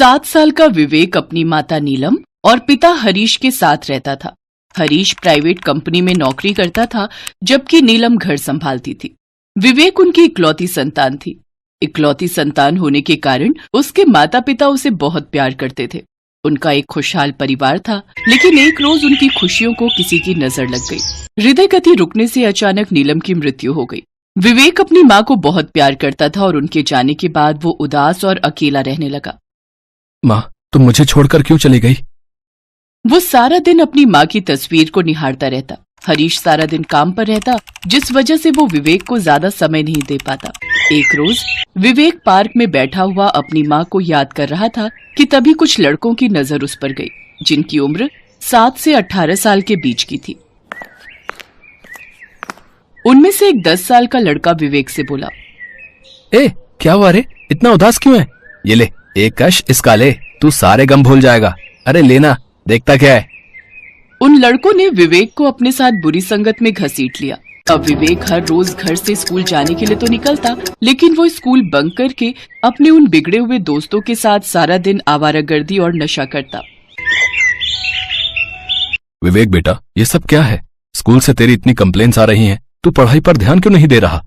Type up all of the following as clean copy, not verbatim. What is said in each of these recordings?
7 साल का विवेक अपनी माता नीलम और पिता हरीश के साथ रहता था। हरीश प्राइवेट कंपनी में नौकरी करता था, जबकि नीलम घर संभालती थी। विवेक उनकी इकलौती संतान थी। इकलौती संतान होने के कारण उसके माता पिता उसे बहुत प्यार करते थे। उनका एक खुशहाल परिवार था, लेकिन एक रोज उनकी खुशियों को किसी की नजर लग गई। हृदय गति रुकने से अचानक नीलम की मृत्यु हो गई। विवेक अपनी माँ को बहुत प्यार करता था और उनके जाने के बाद वो उदास और अकेला रहने लगा। माँ, तुम मुझे छोड़कर क्यों चली गई? वो सारा दिन अपनी माँ की तस्वीर को निहारता रहता। हरीश सारा दिन काम पर रहता, जिस वजह से वो विवेक को ज्यादा समय नहीं दे पाता। एक रोज विवेक पार्क में बैठा हुआ अपनी माँ को याद कर रहा था कि तभी कुछ लड़कों की नजर उस पर गई, जिनकी उम्र 7 से 18 साल के बीच की थी। उनमें से एक 10 साल का लड़का विवेक से बोला, ए, क्या हुआ रे? इतना उदास क्यों है? ये ले, एक कश इसका ले, तू सारे गम भूल जाएगा। अरे लेना, देखता क्या है? उन लड़कों ने विवेक को अपने साथ बुरी संगत में घसीट लिया। अब विवेक हर रोज घर से स्कूल जाने के लिए तो निकलता, लेकिन वो स्कूल बंक करके अपने उन बिगड़े हुए दोस्तों के साथ सारा दिन आवारागर्दी और नशा करता। विवेक बेटा, ये सब क्या है? स्कूल से तेरी इतनी कंप्लेंट्स आ रही हैं, तू पढ़ाई पर ध्यान क्यों नहीं दे रहा?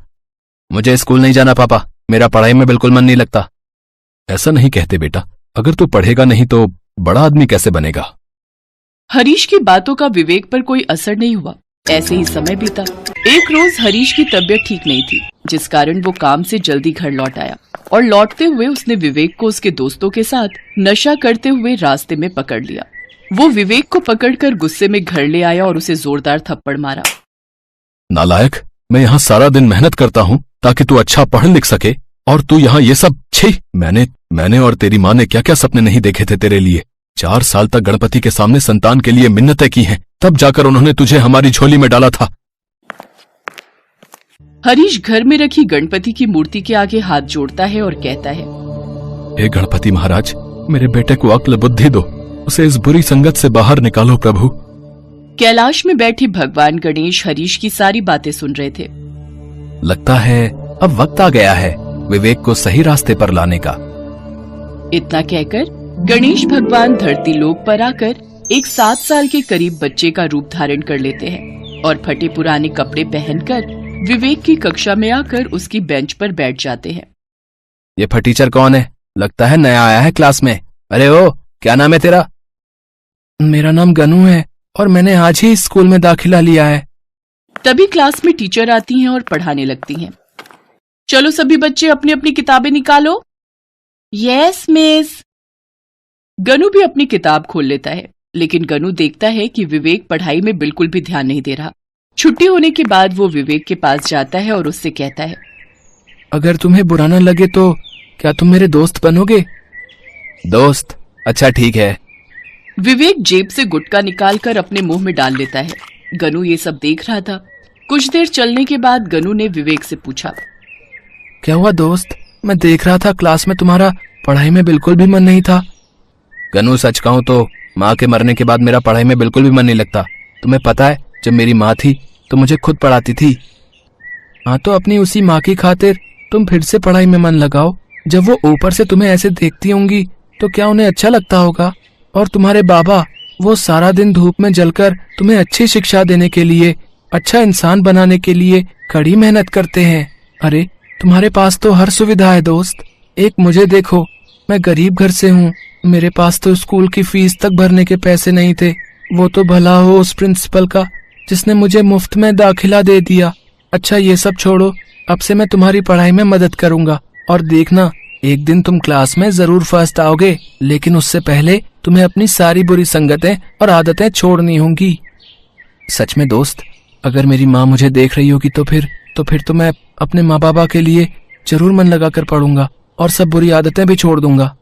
मुझे स्कूल नहीं जाना पापा, मेरा पढ़ाई में बिल्कुल मन नहीं लगता। ऐसा नहीं कहते बेटा, अगर तू पढ़ेगा नहीं तो बड़ा आदमी कैसे बनेगा? हरीश की बातों का विवेक पर कोई असर नहीं हुआ। ऐसे ही समय बीता। एक रोज हरीश की तबीयत ठीक नहीं थी, जिस कारण वो काम से जल्दी घर लौट आया और लौटते हुए उसने विवेक को उसके दोस्तों के साथ नशा करते हुए रास्ते में पकड़ लिया। वो विवेक को पकड़कर गुस्से में घर ले आया और उसे जोरदार थप्पड़ मारा। नालायक, मैं यहाँ सारा दिन मेहनत करता हूँ ताकि तू अच्छा पढ़ लिख सके, और तू यहाँ ये सब। छी, मैंने और तेरी माँ ने क्या क्या सपने नहीं देखे थे तेरे लिए। 4 साल तक गणपति के सामने संतान के लिए मिन्नतें की हैं, तब जाकर उन्होंने तुझे हमारी झोली में डाला था। हरीश घर में रखी गणपति की मूर्ति के आगे हाथ जोड़ता है और कहता है, हे गणपति महाराज, मेरे बेटे को अक्ल बुद्धि दो, उसे इस बुरी संगत से बाहर निकालो प्रभु। कैलाश में बैठे भगवान गणेश हरीश की सारी बातें सुन रहे थे। लगता है अब वक्त आ गया है विवेक को सही रास्ते पर लाने का। इतना कहकर गणेश भगवान धरती लोक पर आकर एक 7 साल के करीब बच्चे का रूप धारण कर लेते हैं और फटे पुराने कपड़े पहनकर विवेक की कक्षा में आकर उसकी बेंच पर बैठ जाते हैं। ये फटीचर कौन है? लगता है नया आया है क्लास में। अरे ओ, क्या नाम है तेरा? मेरा नाम गनू है और मैंने आज ही स्कूल में दाखिला लिया है। तभी क्लास में टीचर आती हैं और पढ़ाने लगती हैं। चलो सभी बच्चे अपनी अपनी किताबें निकालो। Yes miss. गनू भी अपनी किताब खोल लेता है, लेकिन गनू देखता है कि विवेक पढ़ाई में बिल्कुल भी ध्यान नहीं दे रहा। छुट्टी होने के बाद वो विवेक के पास जाता है और उससे कहता है, अगर तुम्हें बुरा न लगे तो क्या तुम मेरे दोस्त बनोगे? दोस्त? अच्छा ठीक है। विवेक जेब से गुटखा निकालकर अपने मुंह में डाल लेता है। गनू ये सब देख रहा था। कुछ देर चलने के बाद गनू ने विवेक से पूछा, क्या हुआ दोस्त? मैं देख रहा था क्लास में तुम्हारा पढ़ाई में बिल्कुल भी मन नहीं था। गनू, सच कहूं तो माँ के मरने के बाद मेरा पढ़ाई में बिल्कुल भी मन नहीं लगता। तुम्हें पता है, जब मेरी माँ थी तो मुझे खुद पढ़ाती थी। हाँ, तो अपनी उसी माँ की खातिर तुम फिर से पढ़ाई में मन लगाओ। जब वो ऊपर से तुम्हें ऐसे देखती होंगी तो क्या उन्हें अच्छा लगता होगा? और तुम्हारे बाबा, वो सारा दिन धूप में जलकर तुम्हें अच्छी शिक्षा देने के लिए, अच्छा इंसान बनाने के लिए कड़ी मेहनत करते हैं। अरे तुम्हारे पास तो हर सुविधा है दोस्त। एक मुझे देखो, मैं गरीब घर से हूँ, मेरे पास तो स्कूल की फीस तक भरने के पैसे नहीं थे। वो तो भला हो उस प्रिंसिपल का जिसने मुझे मुफ्त में दाखिला दे दिया। अच्छा ये सब छोड़ो, अब से मैं तुम्हारी पढ़ाई में मदद करूंगा और देखना, एक दिन तुम क्लास में जरूर फर्स्ट आओगे, लेकिन उससे पहले तुम्हें अपनी सारी बुरी संगतें और आदतें छोड़नी होंगी। सच में दोस्त, अगर मेरी माँ मुझे देख रही होगी तो फिर तो मैं अपने माँ बाबा के लिए जरूर मन लगाकर पढ़ूंगा और सब बुरी आदतें भी छोड़ दूंगा।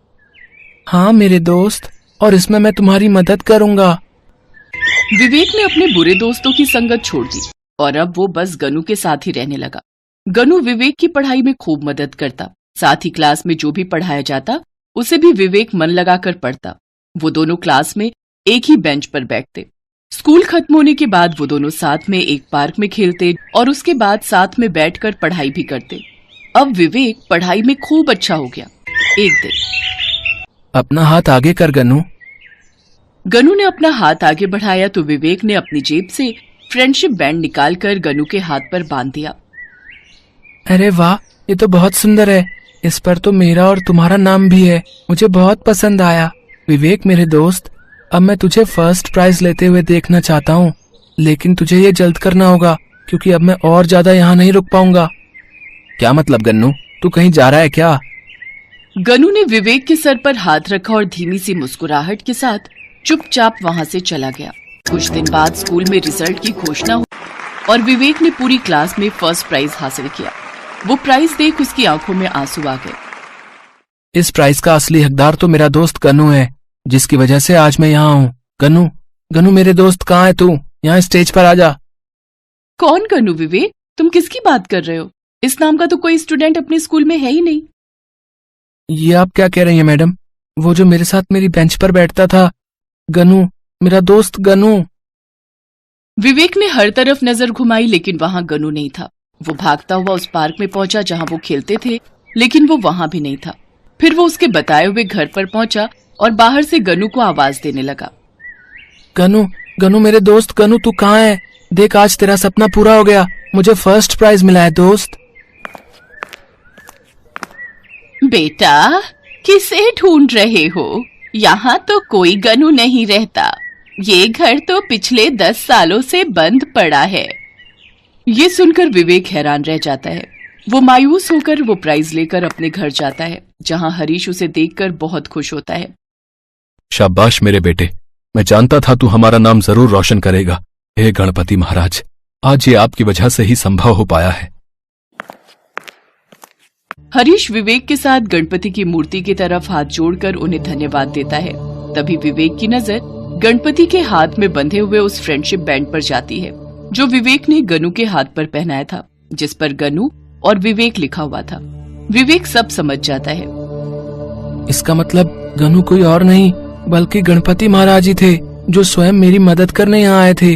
हाँ मेरे दोस्त, और इसमें मैं तुम्हारी मदद करूंगा। विवेक ने अपने बुरे दोस्तों की संगत छोड़ दी और अब वो बस गनू के साथ ही रहने लगा। गनू विवेक की पढ़ाई में खूब मदद करता, साथ ही क्लास में जो भी पढ़ाया जाता उसे भी विवेक मन लगाकर पढ़ता। वो दोनों क्लास में एक ही बेंच पर बैठते। स्कूल खत्म होने के बाद वो दोनों साथ में एक पार्क में खेलते और उसके बाद साथ में बैठकर पढ़ाई भी करते। अब विवेक पढ़ाई में खूब अच्छा हो गया। एक दिन अपना हाथ आगे कर गनू। गनू ने अपना हाथ आगे बढ़ाया तो विवेक ने अपनी जेब से फ्रेंडशिप बैंड निकालकर गनू के हाथ पर बांध दिया। अरे वाह, ये तो बहुत सुंदर है। इस पर तो मेरा और तुम्हारा नाम भी है। मुझे बहुत पसंद आया। विवेक मेरे दोस्त, अब मैं तुझे फर्स्ट प्राइज लेते हुए देखना चाहता हूँ, लेकिन तुझे ये जल्द करना होगा क्योंकि अब मैं और ज्यादा यहाँ नहीं रुक पाऊंगा। क्या मतलब गन्नू, तू कहीं जा रहा है क्या? गनू ने विवेक के सर पर हाथ रखा और धीमी सी मुस्कुराहट के साथ चुपचाप वहां से चला गया। कुछ दिन बाद स्कूल में रिजल्ट की घोषणा हुई और विवेक ने पूरी क्लास में फर्स्ट प्राइज हासिल किया। वो प्राइज देख उसकी आंखों में आंसू आ गए। इस प्राइज का असली हकदार तो मेरा दोस्त गन्नू है, जिसकी वजह से आज मैं यहाँ हूँ। गन्नू, गन्नू मेरे दोस्त, कहाँ है तू? यहाँ स्टेज पर आ जा। कौन गनू? विवेक, तुम किसकी बात कर रहे हो? इस नाम का तो कोई स्टूडेंट अपने स्कूल में है ही नहीं। ये आप क्या कह रही हैं मैडम? वो जो मेरे साथ मेरी बेंच पर बैठता था, गनू, मेरा दोस्त गनू। विवेक ने हर तरफ नजर घुमाई लेकिन वहां गनू नहीं था। वो भागता हुआ उस पार्क में पहुंचा जहां वो खेलते थे, लेकिन वो वहां भी नहीं था। फिर वो उसके बताए हुए घर पर पहुंचा और बाहर से गनू को आवाज देने लगा। गनू, गनू मेरे दोस्त, गनू तू कहाँ है? देख, आज तेरा सपना पूरा हो गया। मुझे फर्स्ट प्राइज मिला है दोस्त। बेटा, किसे ढूंढ रहे हो? यहाँ तो कोई गनू नहीं रहता। ये घर तो पिछले 10 सालों से बंद पड़ा है। ये सुनकर विवेक हैरान रह जाता है। वो मायूस होकर वो प्राइज लेकर अपने घर जाता है, जहाँ हरीश उसे देखकर बहुत खुश होता है। शाबाश मेरे बेटे, मैं जानता था तू हमारा नाम जरूर रोशन करेगा। हे गणपति महाराज, आज ये आपकी वजह से ही संभव हो पाया है। हरीश विवेक के साथ गणपति की मूर्ति की तरफ हाथ जोड़कर उन्हें धन्यवाद देता है। तभी विवेक की नजर गणपति के हाथ में बंधे हुए उस फ्रेंडशिप बैंड पर जाती है, जो विवेक ने गनू के हाथ पर पहनाया था, जिस पर गनू और विवेक लिखा हुआ था। विवेक सब समझ जाता है। इसका मतलब गनू कोई और नहीं बल्कि गणपति महाराज ही थे, जो स्वयं मेरी मदद करने यहाँ आए थे।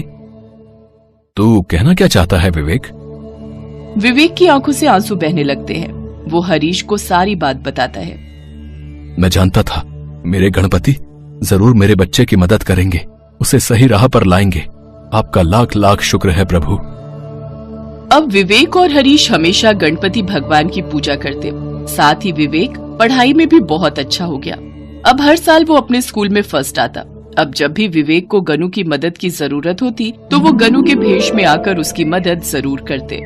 तू कहना क्या चाहता है विवेक? विवेक की आंखों से आंसू बहने लगते हैं। वो हरीश को सारी बात बताता है। मैं जानता था मेरे गणपति जरूर मेरे बच्चे की मदद करेंगे, उसे सही राह पर लाएंगे। आपका लाख लाख शुक्र है प्रभु। अब विवेक और हरीश हमेशा गणपति भगवान की पूजा करते। साथ ही विवेक पढ़ाई में भी बहुत अच्छा हो गया। अब हर साल वो अपने स्कूल में फर्स्ट आता। अब जब भी विवेक को गनू की मदद की जरूरत होती तो वो गनू के भेष में आकर उसकी मदद जरूर करते।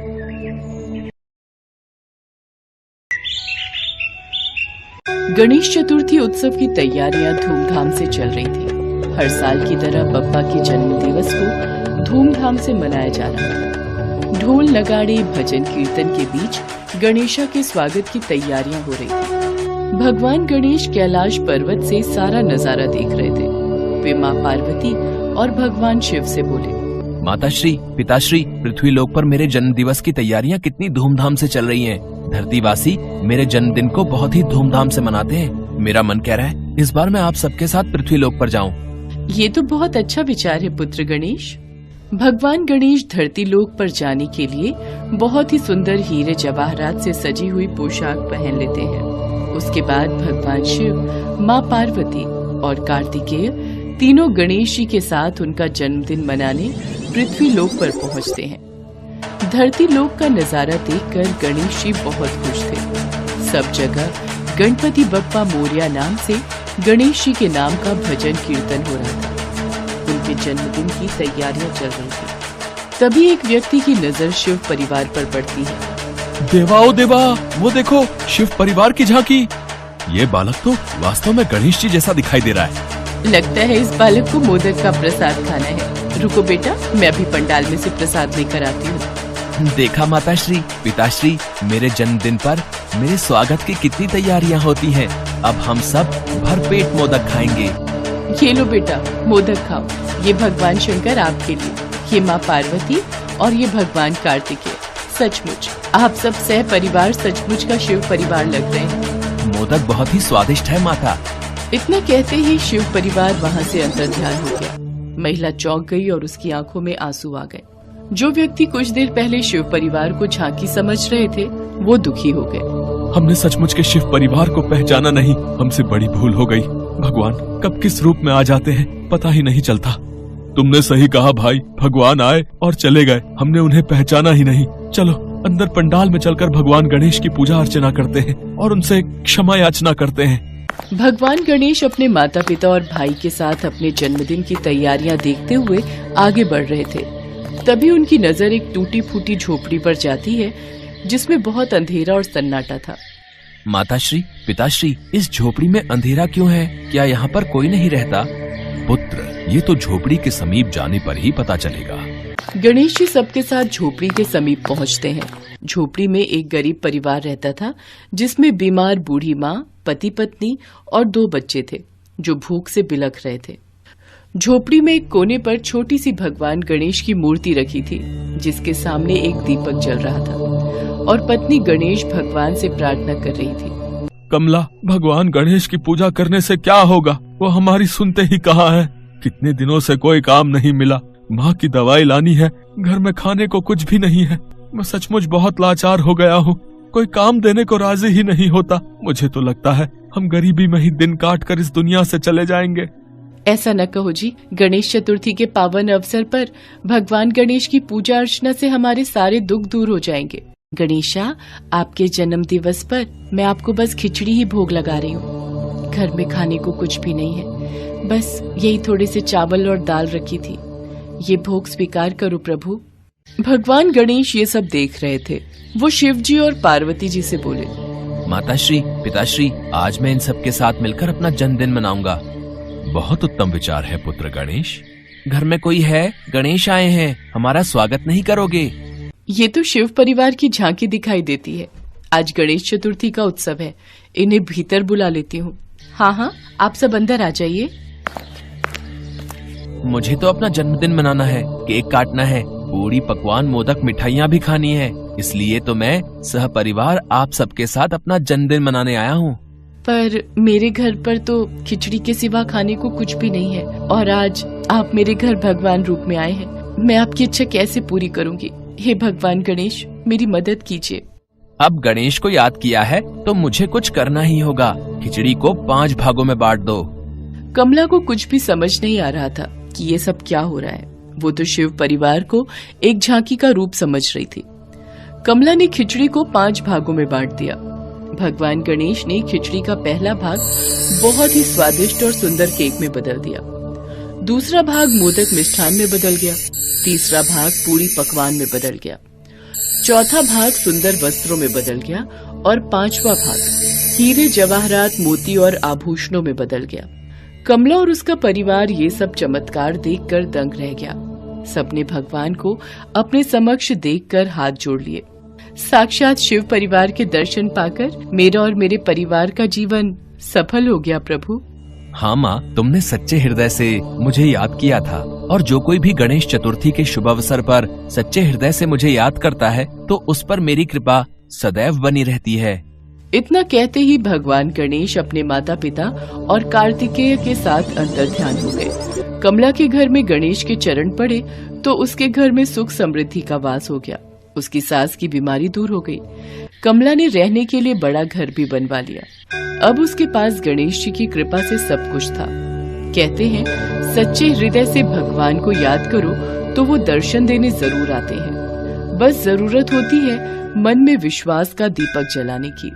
गणेश चतुर्थी उत्सव की तैयारियां धूमधाम से चल रही थी। हर साल की तरह बप्पा के जन्म दिवस को धूमधाम से मनाया जा रहा था। ढोल नगाड़े भजन कीर्तन के बीच गणेशा के स्वागत की तैयारियां हो रही थी। भगवान गणेश कैलाश पर्वत से सारा नजारा देख रहे थे। वे माँ पार्वती और भगवान शिव से बोले, माताश्री, पिताश्री, पृथ्वी लोक पर मेरे जन्म दिवस की तैयारियां कितनी धूमधाम से चल रही हैं। धरतीवासी मेरे जन्मदिन को बहुत ही धूमधाम से मनाते हैं। मेरा मन कह रहा है इस बार मैं आप सबके साथ पृथ्वी लोक पर जाऊं। ये तो बहुत अच्छा विचार है पुत्र गणेश। भगवान गणेश धरती लोक पर जाने के लिए बहुत ही सुंदर हीरे जवाहरात से सजी हुई पोशाक पहन लेते हैं। उसके बाद भगवान शिव, माँ पार्वती और कार्तिकेय तीनों गणेश जी के साथ उनका जन्मदिन मनाने पृथ्वी लोक पर पहुंचते हैं। धरती लोक का नजारा देखकर गणेश जी बहुत खुश थे। सब जगह गणपति बप्पा मोरिया नाम से गणेश जी के नाम का भजन कीर्तन हो रहा था। उनके जन्मदिन की तैयारियां चल रही थी। तभी एक व्यक्ति की नजर शिव परिवार पर पड़ती है। देवा, ओ देवा, वो देखो शिव परिवार की झांकी। ये बालक तो वास्तव में गणेश जी जैसा दिखाई दे रहा है। लगता है इस बालक को मोदक का प्रसाद खाना है। रुको बेटा, मैं अभी पंडाल में से प्रसाद लेकर आती हूँ। देखा माताश्री, पिताश्री, मेरे जन्मदिन पर मेरे स्वागत की कितनी तैयारियां होती हैं। अब हम सब भरपेट मोदक खाएंगे। ये लो बेटा, मोदक खाओ। ये भगवान शंकर आपके लिए, ये माँ पार्वती और ये भगवान कार्तिकेय। सचमुच आप सब सह परिवार सचमुच का शिव परिवार लग रहे हैं। मोदक बहुत ही स्वादिष्ट है माता। इतना कहते ही शिव परिवार वहाँ से अंतर्ध्यान हो गया। महिला चौंक गई और उसकी आंखों में आंसू आ गए। जो व्यक्ति कुछ देर पहले शिव परिवार को झांकी समझ रहे थे वो दुखी हो गए। हमने सचमुच के शिव परिवार को पहचाना नहीं। हमसे बड़ी भूल हो गई। भगवान कब किस रूप में आ जाते हैं पता ही नहीं चलता। तुमने सही कहा भाई, भगवान आए और चले गए, हमने उन्हें पहचाना ही नहीं। चलो अंदर पंडाल में चलकर भगवान गणेश की पूजा अर्चना करते हैं और उनसे क्षमा याचना करते हैं। भगवान गणेश अपने माता पिता और भाई के साथ अपने जन्मदिन की तैयारियां देखते हुए आगे बढ़ रहे थे। तभी उनकी नजर एक टूटी फूटी झोपड़ी पर जाती है जिसमें बहुत अंधेरा और सन्नाटा था। माताश्री, पिताश्री, इस झोपड़ी में अंधेरा क्यों है? क्या यहाँ पर कोई नहीं रहता? पुत्र, ये तो झोपड़ी के समीप जाने पर ही पता चलेगा। गणेश जी सबके साथ झोपड़ी के समीप पहुँचते हैं। झोपड़ी में एक गरीब परिवार रहता था जिसमें बीमार बूढ़ी माँ, पति पत्नी और 2 बच्चे थे जो भूख से बिलख रहे थे। झोपड़ी में एक कोने पर छोटी सी भगवान गणेश की मूर्ति रखी थी जिसके सामने एक दीपक जल रहा था और पत्नी गणेश भगवान से प्रार्थना कर रही थी। कमला, भगवान गणेश की पूजा करने से क्या होगा? वो हमारी सुनते ही कहाँ है। कितने दिनों से कोई काम नहीं मिला। माँ की दवाई लानी है, घर में खाने को कुछ भी नहीं है। मैं सचमुच बहुत लाचार हो गया हूँ। कोई काम देने को राजी ही नहीं होता। मुझे तो लगता है हम गरीबी में ही दिन काट कर इस दुनिया से चले जाएंगे। ऐसा न कहो जी, गणेश चतुर्थी के पावन अवसर पर भगवान गणेश की पूजा अर्चना से हमारे सारे दुख दूर हो जाएंगे। गणेशा, आपके जन्म दिवस पर मैं आपको बस खिचड़ी ही भोग लगा रही हूँ। घर में खाने को कुछ भी नहीं है, बस यही थोड़े से चावल और दाल रखी थी। ये भोग स्वीकार करो प्रभु। भगवान गणेश ये सब देख रहे थे। वो शिव जी और पार्वती जी से बोले, माताश्री, पिताश्री, आज मैं इन सब के साथ मिलकर अपना जन्मदिन मनाऊंगा। बहुत उत्तम विचार है पुत्र गणेश। घर में कोई है? गणेश आए हैं, हमारा स्वागत नहीं करोगे? ये तो शिव परिवार की झांकी दिखाई देती है। आज गणेश चतुर्थी का उत्सव है, इन्हें भीतर बुला लेती हूँ। हाँ हाँ, आप सब अंदर आ जाइए। मुझे तो अपना जन्मदिन मनाना है, केक काटना है, पूरी पकवान, मोदक, मिठाइयाँ भी खानी है। इसलिए तो मैं सह परिवार आप सबके साथ अपना जन्मदिन मनाने आया हूँ। पर मेरे घर पर तो खिचड़ी के सिवा खाने को कुछ भी नहीं है और आज आप मेरे घर भगवान रूप में आए हैं। मैं आपकी इच्छा कैसे पूरी करूँगी? हे भगवान गणेश, मेरी मदद कीजिए। अब गणेश को याद किया है तो मुझे कुछ करना ही होगा। खिचड़ी को 5 भागों में बांट दो। कमला को कुछ भी समझ नहीं आ रहा था कि ये सब क्या हो रहा है। वो तो शिव परिवार को एक झांकी का रूप समझ रही थी। कमला ने खिचड़ी को 5 भागों में बांट दिया। भगवान गणेश ने खिचड़ी का पहला भाग बहुत ही स्वादिष्ट और सुंदर केक में बदल दिया। दूसरा भाग मोदक मिष्ठान में बदल गया। तीसरा भाग पूरी पकवान में बदल गया। चौथा भाग सुंदर वस्त्रों में बदल गया और 5वां भाग हीरे, जवाहरात, मोती और आभूषणों में बदल गया। कमला और उसका परिवार ये सब चमत्कार देखकर दंग रह गया। सबने भगवान को अपने समक्ष देखकर हाथ जोड़ लिए। साक्षात शिव परिवार के दर्शन पाकर मेरा और मेरे परिवार का जीवन सफल हो गया प्रभु। हाँ माँ, तुमने सच्चे हृदय से मुझे याद किया था और जो कोई भी गणेश चतुर्थी के शुभ अवसर पर सच्चे हृदय से मुझे याद करता है तो उस पर मेरी कृपा सदैव बनी रहती है। इतना कहते ही भगवान गणेश अपने माता पिता और कार्तिकेय के साथ अंतर ध्यान हो गए। कमला के घर में गणेश के चरण पड़े तो उसके घर में सुख समृद्धि का वास हो गया। उसकी सास की बीमारी दूर हो गई। कमला ने रहने के लिए बड़ा घर भी बनवा लिया। अब उसके पास गणेश जी की कृपा से सब कुछ था। कहते हैं सच्चे हृदय से भगवान को याद करो तो वो दर्शन देने जरूर आते हैं। बस जरूरत होती है मन में विश्वास का दीपक जलाने की।